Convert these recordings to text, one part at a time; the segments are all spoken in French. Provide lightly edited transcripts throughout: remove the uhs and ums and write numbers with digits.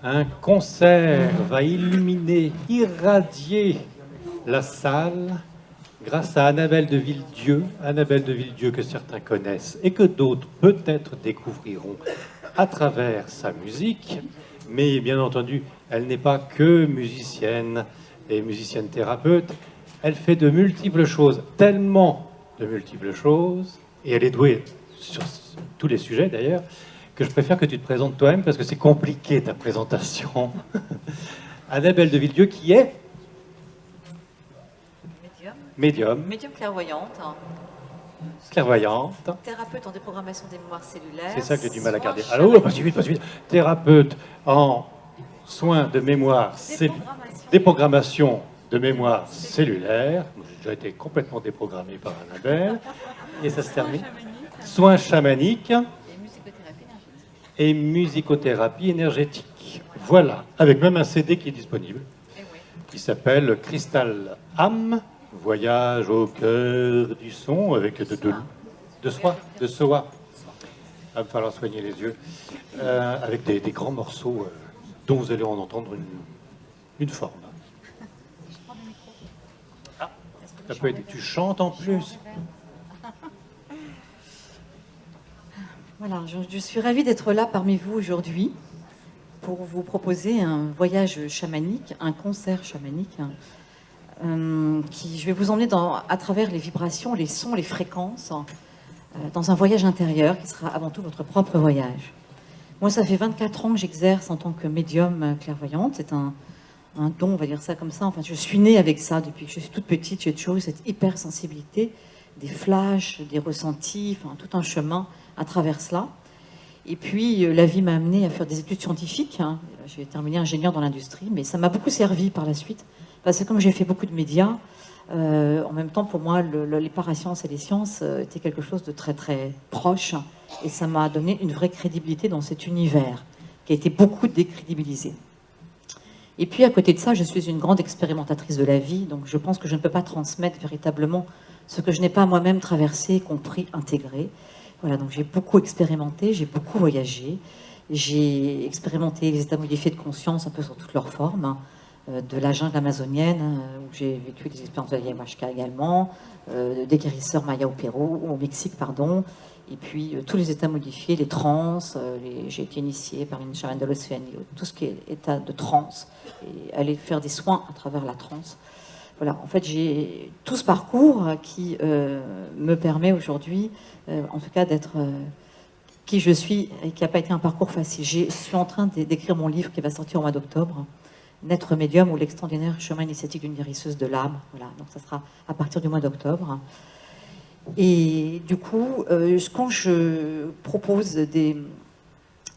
Un concert va illuminer, irradier la salle grâce à Annabelle de Villedieu que certains connaissent et que d'autres peut-être découvriront à travers sa musique. Mais bien entendu, elle n'est pas que musicienne et musicienne thérapeute. Elle fait de multiples choses, tellement de multiples choses, et elle est douée sur tous les sujets d'ailleurs, que je préfère que tu te présentes toi-même parce que c'est compliqué ta présentation. Annabelle de Villedieu qui est médium. Médium clairvoyante. Clairvoyante. Thérapeute en déprogrammation des mémoires cellulaires. C'est ça que j'ai du mal à garder. Alors, pas si vite. Thérapeute en soins de mémoire, déprogrammation de mémoire cellulaire. J'ai déjà été complètement déprogrammé par Annabelle. Et ça se termine. Soins chamaniques. Et musicothérapie énergétique. Voilà, avec même un CD qui est disponible, qui s'appelle Crystal Âme, voyage au cœur du son, avec de soie. Il va me falloir soigner les yeux, avec des grands morceaux dont vous allez en entendre une forme. Ah, ça peut être, tu chantes en plus. Voilà, je suis ravie d'être là parmi vous aujourd'hui pour vous proposer un voyage chamanique, un concert chamanique, qui je vais vous emmener à travers les vibrations, les sons, les fréquences, dans un voyage intérieur qui sera avant tout votre propre voyage. Moi, ça fait 24 ans que j'exerce en tant que médium clairvoyante. C'est un don, on va dire ça comme ça. Enfin, je suis née avec ça depuis que je suis toute petite. J'ai toujours eu cette hypersensibilité, des flashs, des ressentis, enfin, tout un chemin à travers cela. Et puis, la vie m'a amenée à faire des études scientifiques. J'ai terminé ingénieur dans l'industrie, mais ça m'a beaucoup servi par la suite. Parce que comme j'ai fait beaucoup de médias, en même temps, pour moi, les parasciences et les sciences étaient quelque chose de très, très proche. Et ça m'a donné une vraie crédibilité dans cet univers qui a été beaucoup décrédibilisé. Et puis, à côté de ça, je suis une grande expérimentatrice de la vie. Donc, je pense que je ne peux pas transmettre véritablement ce que je n'ai pas moi-même traversé, compris, intégré. Voilà, donc j'ai beaucoup expérimenté, j'ai beaucoup voyagé. J'ai expérimenté les états modifiés de conscience un peu sous toutes leurs formes, de la jungle amazonienne, où j'ai vécu des expériences de l'ayahuasca également, des guérisseurs Maya au Pérou, au Mexique, pardon, et puis tous les états modifiés, les trans, j'ai été initiée par une chamane de l'Océanie, tout ce qui est état de transe, et aller faire des soins à travers la transe. Voilà, en fait, j'ai tout ce parcours qui me permet aujourd'hui, en tout cas, d'être qui je suis et qui n'a pas été un parcours facile. Je suis en train d'écrire mon livre qui va sortir au mois d'octobre, Naître médium ou l'extraordinaire chemin initiatique d'une guérisseuse de l'âme. Voilà, donc ça sera à partir du mois d'octobre. Et du coup, quand je propose des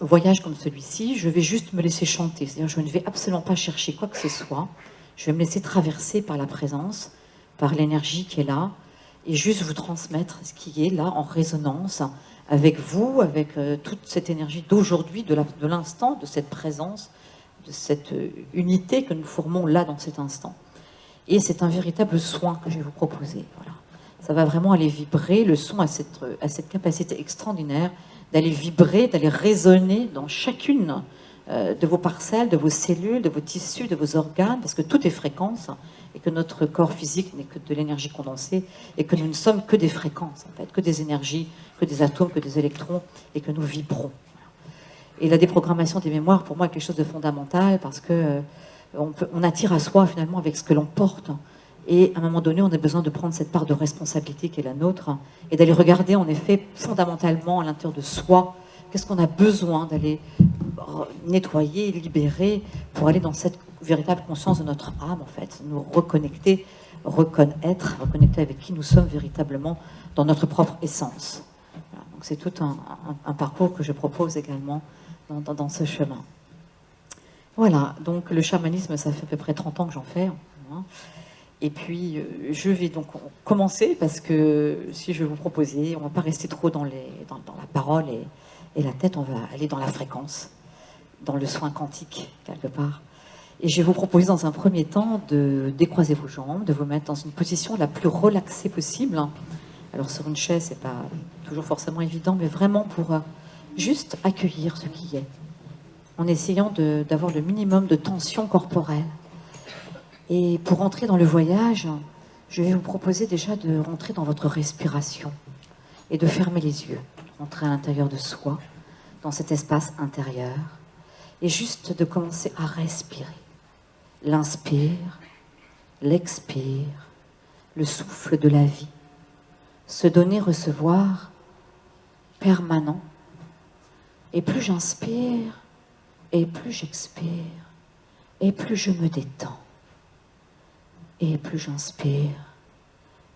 voyages comme celui-ci, je vais juste me laisser chanter. C'est-à-dire, je ne vais absolument pas chercher quoi que ce soit. Je vais me laisser traverser par la présence, par l'énergie qui est là, et juste vous transmettre ce qui est là en résonance avec vous, avec toute cette énergie d'aujourd'hui, de l'instant, de cette présence, de cette unité que nous formons là dans cet instant. Et c'est un véritable soin que je vais vous proposer. Voilà. Ça va vraiment aller vibrer. Le son a cette capacité extraordinaire d'aller vibrer, d'aller résonner dans chacune de vos parcelles, de vos cellules, de vos tissus, de vos organes, parce que tout est fréquence, et que notre corps physique n'est que de l'énergie condensée, et que nous ne sommes que des fréquences, en fait, que des énergies, que des atomes, que des électrons, et que nous vibrons. Et la déprogrammation des mémoires, pour moi, est quelque chose de fondamental, parce que on attire à soi, finalement, avec ce que l'on porte. Et à un moment donné, on a besoin de prendre cette part de responsabilité qui est la nôtre, et d'aller regarder, en effet, fondamentalement, à l'intérieur de soi, qu'est-ce qu'on a besoin d'aller nettoyer, libérer, pour aller dans cette véritable conscience de notre âme, en fait, nous reconnecter, reconnecter avec qui nous sommes véritablement dans notre propre essence. Voilà, donc c'est tout un parcours que je propose également dans ce chemin. Voilà, donc le chamanisme, ça fait à peu près 30 ans que j'en fais. Hein. Et puis, je vais donc commencer, parce que si je vais vous proposer, on ne va pas rester trop dans la parole et la tête, on va aller dans la fréquence, dans le soin quantique, quelque part. Et je vais vous proposer dans un premier temps de décroiser vos jambes, de vous mettre dans une position la plus relaxée possible. Alors sur une chaise, c'est pas toujours forcément évident, mais vraiment pour juste accueillir ce qui est. en essayant d'avoir le minimum de tension corporelle. Et pour entrer dans le voyage, je vais vous proposer déjà de rentrer dans votre respiration et de fermer les yeux, rentrer à l'intérieur de soi, dans cet espace intérieur, et juste de commencer à respirer. L'inspire, l'expire, le souffle de la vie, se donner, recevoir, permanent. Et plus j'inspire, et plus j'expire, et plus je me détends. Et plus j'inspire,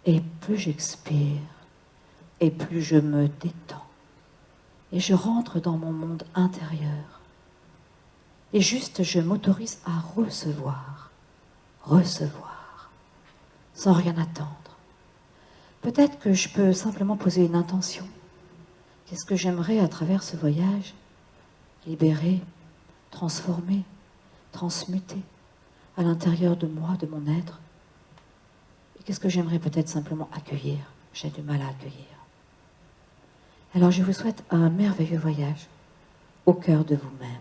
et plus j'expire, et plus je me détends. Et je rentre dans mon monde intérieur. Et juste, je m'autorise à recevoir, sans rien attendre. Peut-être que je peux simplement poser une intention. Qu'est-ce que j'aimerais à travers ce voyage libérer, transformer, transmuter à l'intérieur de moi, de mon être? Et qu'est-ce que j'aimerais peut-être simplement accueillir? J'ai du mal à accueillir. Alors je vous souhaite un merveilleux voyage au cœur de vous-même.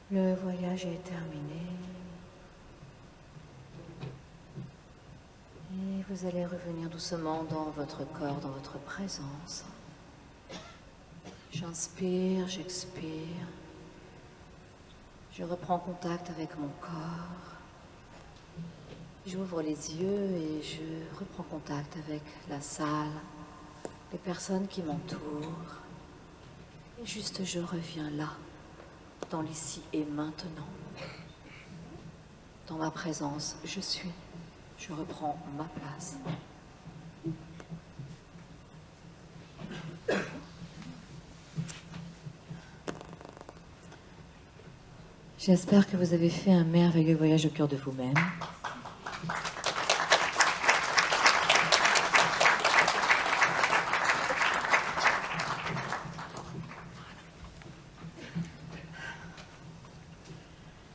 Le voyage est terminé. Et vous allez revenir doucement dans votre corps, dans votre présence. J'inspire, j'expire. Je reprends contact avec mon corps. J'ouvre les yeux et je reprends contact avec la salle, les personnes qui m'entourent. Et juste je reviens là, dans l'ici et maintenant. Dans ma présence, je suis. Je reprends ma place. J'espère que vous avez fait un merveilleux voyage au cœur de vous-même.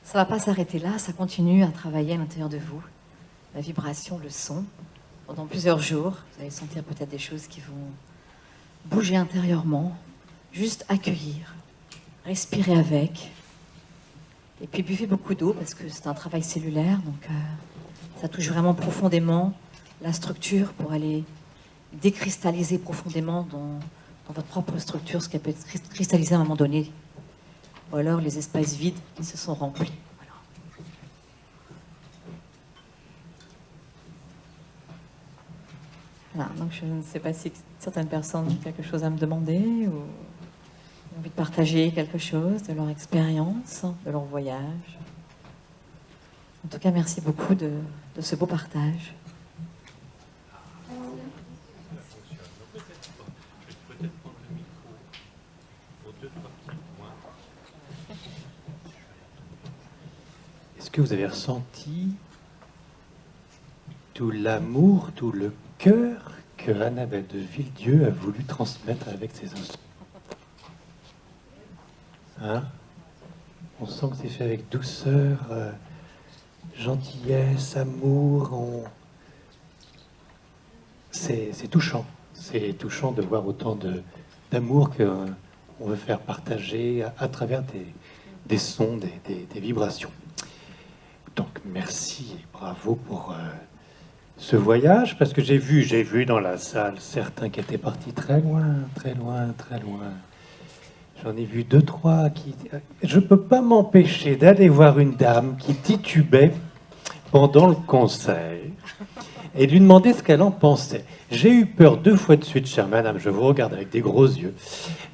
Ça ne va pas s'arrêter là, ça continue à travailler à l'intérieur de vous. La vibration, le son, pendant plusieurs jours. Vous allez sentir peut-être des choses qui vont bouger intérieurement. Juste accueillir, respirer avec. Et puis buvez beaucoup d'eau parce que c'est un travail cellulaire, donc ça touche vraiment profondément la structure pour aller décristalliser profondément dans votre propre structure ce qui peut être cristallisé à un moment donné. Ou alors les espaces vides qui se sont remplis. Voilà, donc je ne sais pas si certaines personnes ont quelque chose à me demander ou ont envie de partager quelque chose de leur expérience, de leur voyage. En tout cas, merci beaucoup de ce beau partage. Est-ce que vous avez ressenti tout l'amour, tout le cœur que Annabelle de Villedieu a voulu transmettre avec ses instruments? Hein? On sent que c'est fait avec douceur, gentillesse, amour. C'est touchant. C'est touchant de voir autant d'amour qu'on veut faire partager à travers des sons, des vibrations. Donc merci et bravo pour ce voyage, parce que j'ai vu dans la salle certains qui étaient partis très loin, très loin, très loin. J'en ai vu 2, 3 qui... Je ne peux pas m'empêcher d'aller voir une dame qui titubait pendant le concert et lui demander ce qu'elle en pensait. J'ai eu peur 2 fois de suite, chère madame, je vous regarde avec des gros yeux.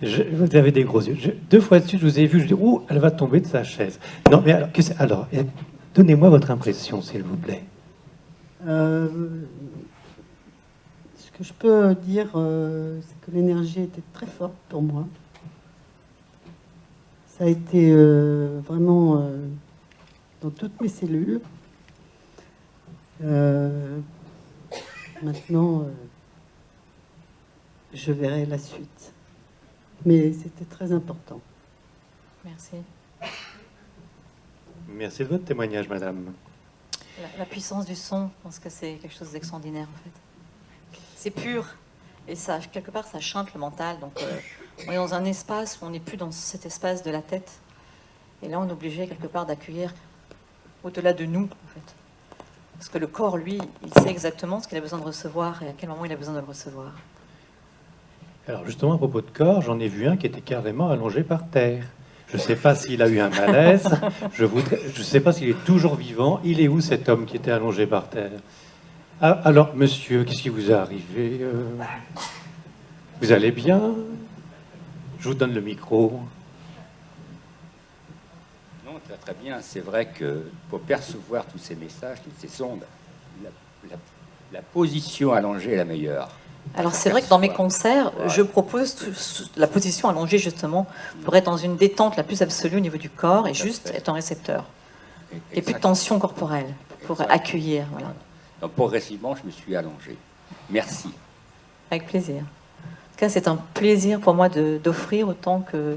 Vous avez des gros yeux. 2 fois de suite, je vous ai vu, je dis, ouh, elle va tomber de sa chaise. Non, mais alors, donnez-moi votre impression, s'il vous plaît. Ce que je peux dire, c'est que l'énergie était très forte pour moi. Ça a été vraiment dans toutes mes cellules. Maintenant, je verrai la suite. Mais c'était très important. Merci. Merci de votre témoignage, madame. La puissance du son, je pense que c'est quelque chose d'extraordinaire, en fait. C'est pur. Et ça, quelque part, ça chante le mental. Donc, on est dans un espace où on n'est plus dans cet espace de la tête. Et là, on est obligé, quelque part, d'accueillir au-delà de nous, en fait. Parce que le corps, lui, il sait exactement ce qu'il a besoin de recevoir et à quel moment il a besoin de le recevoir. Alors, justement, à propos de corps, j'en ai vu un qui était carrément allongé par terre. Je ne sais pas s'il a eu un malaise. Je ne sais pas s'il est toujours vivant. Il est où, cet homme qui était allongé par terre? Ah, alors, monsieur, qu'est-ce qui vous est arrivé? Vous allez bien? Je vous donne le micro. Non, très bien. C'est vrai que pour percevoir tous ces messages, toutes ces ondes, la position allongée est la meilleure. Alors c'est vrai que dans mes concerts, je propose la position allongée justement pour être dans une détente la plus absolue au niveau du corps et juste être en récepteur. Et plus de tension corporelle pour accueillir. Voilà. Donc progressivement, je me suis allongé. Merci. Avec plaisir. En tout cas, c'est un plaisir pour moi d'offrir autant que...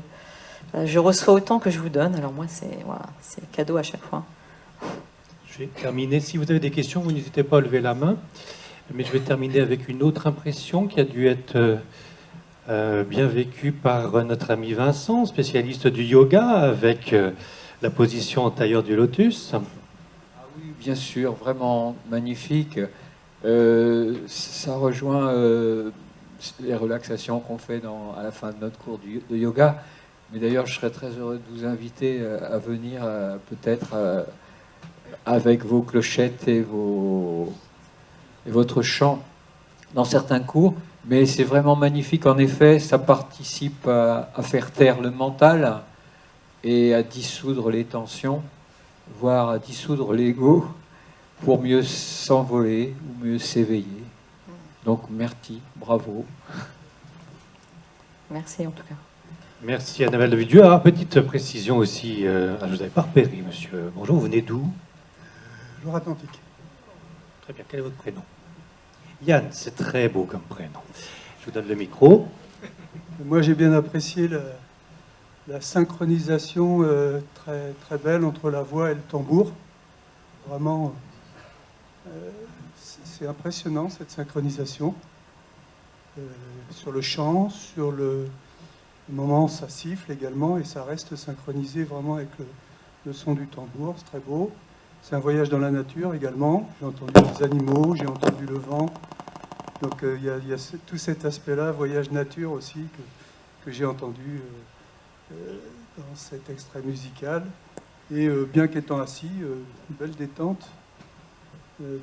je reçois autant que je vous donne. Alors moi, c'est cadeau à chaque fois. Je vais terminer. Si vous avez des questions, vous n'hésitez pas à lever la main. Mais je vais terminer avec une autre impression qui a dû être bien vécue par notre ami Vincent, spécialiste du yoga, avec la position en tailleur du lotus. Ah oui, bien sûr, vraiment magnifique. Ça rejoint les relaxations qu'on fait à la fin de notre cours de yoga. Mais d'ailleurs, je serais très heureux de vous inviter à venir peut-être avec vos clochettes et votre chant dans certains cours. Mais c'est vraiment magnifique. En effet, ça participe à faire taire le mental et à dissoudre les tensions, voire à dissoudre l'ego pour mieux s'envoler ou mieux s'éveiller. Donc merci, bravo. Merci en tout cas. Merci Annabelle de Villedieu. Ah, petite précision aussi, je ne vous avais pas repéré, monsieur. Bonjour, vous venez d'où? Loire-Atlantique. Très bien, quel est votre prénom? Yann, c'est très beau comme prénom. Je vous donne le micro. Moi, j'ai bien apprécié la synchronisation très, très belle entre la voix et le tambour. Vraiment, c'est impressionnant cette synchronisation. Sur le chant, sur le moment, ça siffle également et ça reste synchronisé vraiment avec le son du tambour. C'est très beau. C'est un voyage dans la nature également. J'ai entendu des animaux, j'ai entendu le vent. Donc il y a tout cet aspect-là, voyage nature aussi, que j'ai entendu dans cet extrait musical. Et bien qu'étant assis, une belle détente.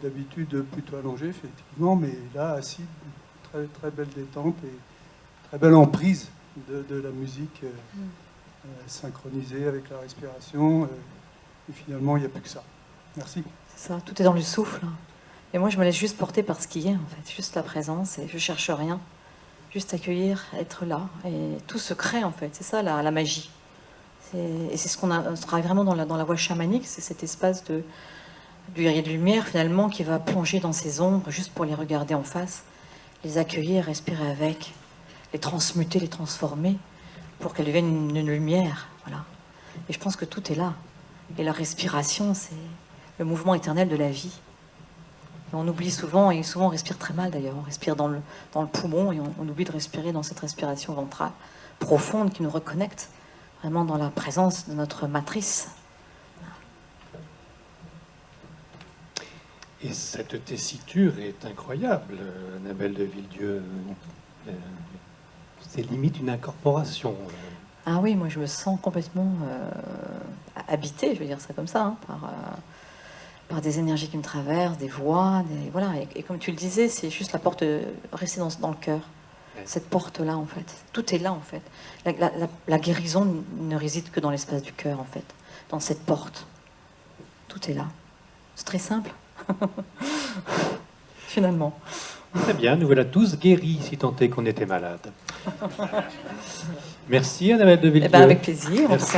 D'habitude plutôt allongé, effectivement, mais là, assis, très, très belle détente et très belle emprise de la musique synchronisée avec la respiration. Et finalement, il n'y a plus que ça. Merci. C'est ça, tout est dans le souffle. Et moi, je me laisse juste porter par ce qui est, en fait. Juste la présence, et je cherche rien. Juste accueillir, être là. Et tout se crée, en fait. C'est ça, la magie. Et c'est ce on travaille vraiment dans la voie chamanique, c'est cet espace de lumière, finalement, qui va plonger dans ces ombres, juste pour les regarder en face, les accueillir, respirer avec, les transmuter, les transformer, pour qu'elles deviennent une lumière. Voilà. Et je pense que tout est là. Et la respiration, c'est le mouvement éternel de la vie. Et on oublie souvent, et souvent on respire très mal d'ailleurs, on respire dans le poumon et on oublie de respirer dans cette respiration ventrale profonde qui nous reconnecte vraiment dans la présence de notre matrice. Et cette tessiture est incroyable, Annabelle de Villedieu. C'est limite une incorporation. Ah oui, moi je me sens complètement habitée, je veux dire ça comme ça, hein, par des énergies qui me traversent, des voix, voilà. Et comme tu le disais, c'est juste la porte rester dans le cœur. Ouais. Cette porte-là, en fait. Tout est là, en fait. La guérison ne réside que dans l'espace du cœur, en fait. Dans cette porte. Tout est là. C'est très simple. Finalement. Très bien, nous voilà tous guéris, si tant est qu'on était malades. Merci Annabelle de Villedieu. Eh ben, avec plaisir. Merci.